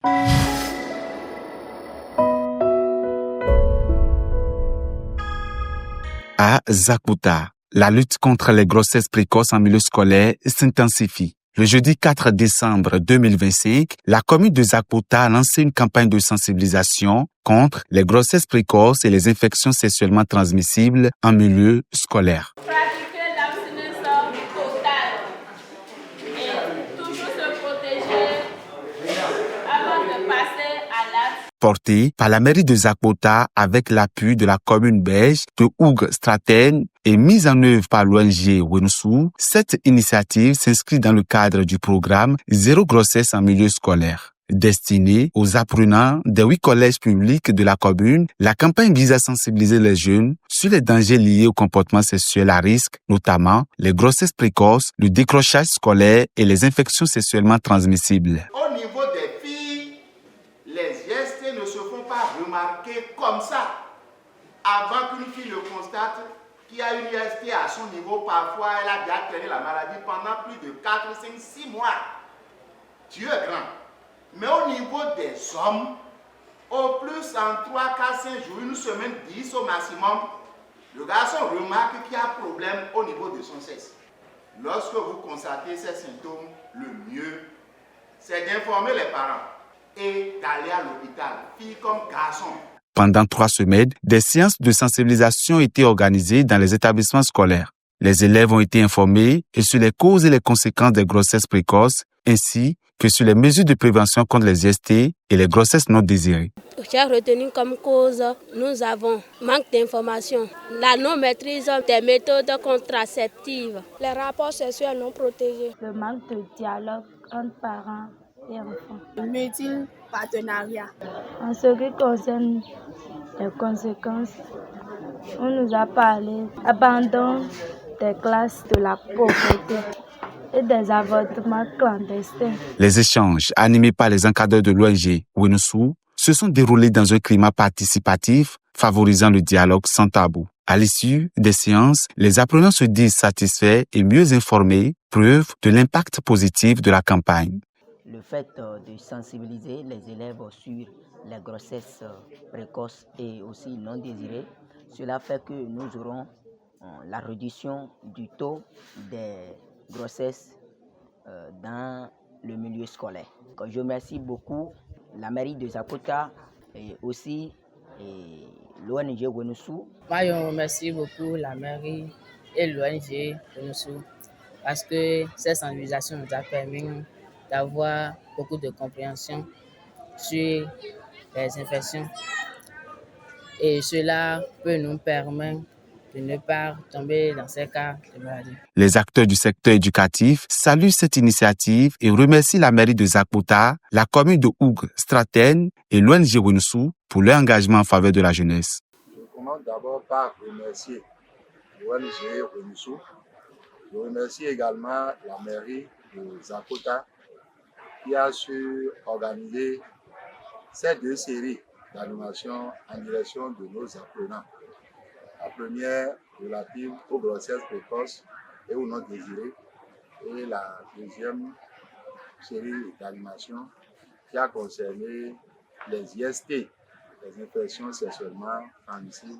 À Zakouta, la lutte contre les grossesses précoces en milieu scolaire s'intensifie. Le jeudi 4 décembre 2025, la commune de Zakouta a lancé une campagne de sensibilisation contre les grossesses précoces et les infections sexuellement transmissibles en milieu scolaire. Pratiquer l'abstinence totale et toujours se protéger avant de passer à l'acte. Portée par la mairie de Zakouta avec l'appui de la commune belge de Oug-Straten et mise en œuvre par l'ONG Wenoussou, cette initiative s'inscrit dans le cadre du programme Zéro grossesse en milieu scolaire. Destinée aux apprenants des 8 collèges publics de la commune, la campagne vise à sensibiliser les jeunes sur les dangers liés au comportement sexuel à risque, notamment les grossesses précoces, le décrochage scolaire et les infections sexuellement transmissibles. Au niveau des filles, les gestes ne se font pas remarquer comme ça. Avant qu'une fille le constate, qui a une IST à son niveau, parfois elle a déjà traîné la maladie pendant plus de 4, 5, 6 mois. Dieu est grand. Mais au niveau des hommes, au plus en 3, 4, 5 jours, une semaine, 10 au maximum, le garçon remarque qu'il y a un problème au niveau de son sexe. Lorsque vous constatez ces symptômes, le mieux, c'est d'informer les parents et d'aller à l'hôpital, filles comme garçons. Pendant 3 semaines, des séances de sensibilisation ont été organisées dans les établissements scolaires. Les élèves ont été informés et sur les causes et les conséquences des grossesses précoces, ainsi que sur les mesures de prévention contre les IST et les grossesses non désirées. J'ai retenu comme cause, nous avons manque d'informations, la non-maîtrise des méthodes contraceptives, les rapports sexuels non protégés, le manque de dialogue entre parents et enfants, le multi-partenariat. En ce qui concerne les conséquences, on nous a parlé d'abandon des classes, de la pauvreté et des avortements clandestins. Les échanges animés par les encadreurs de l'ONG Wenoussou se sont déroulés dans un climat participatif favorisant le dialogue sans tabou. À l'issue des séances, les apprenants se disent satisfaits et mieux informés, preuve de l'impact positif de la campagne. Le fait de sensibiliser les élèves sur les grossesses précoces et aussi non désirées, cela fait que nous aurons la réduction du taux des grossesses dans le milieu scolaire. Je remercie beaucoup la mairie de Zakouta et aussi l'ONG Wenoussou. Moi, je remercie beaucoup la mairie et l'ONG Wenoussou parce que cette sensibilisation nous a permis d'avoir beaucoup de compréhension sur les infections et cela peut nous permettre de ne pas tomber dans ces cas de maladie. Les acteurs du secteur éducatif saluent cette initiative et remercient la mairie de Zakouta, la commune de Oug-Straten et l'ONG Wenoussou pour leur engagement en faveur de la jeunesse. Je commence d'abord par remercier l'ONG Wenoussou. Je remercie également la mairie de Zakouta qui a su organiser ces 2 séries d'animations en direction de nos apprenants. La première relative aux grossesses précoces et aux non désirées et la deuxième série d'animations qui a concerné les IST, les infections sexuellement transmissibles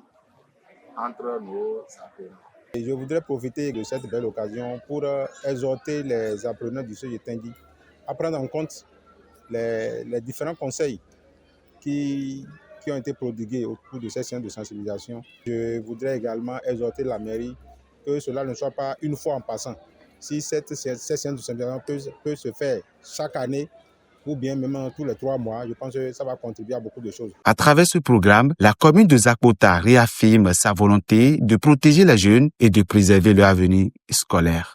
entre nos apprenants. Et je voudrais profiter de cette belle occasion pour exhorter les apprenants du CGTNDI à prendre en compte les différents conseils qui ont été prodigués au cours de ces séances de sensibilisation. Je voudrais également exhorter la mairie que cela ne soit pas une fois en passant. Si cette séance de sensibilisation peut se faire chaque année ou bien même tous les 3 mois, je pense que ça va contribuer à beaucoup de choses. À travers ce programme, la commune de Zakouta réaffirme sa volonté de protéger les jeunes et de préserver leur avenir scolaire.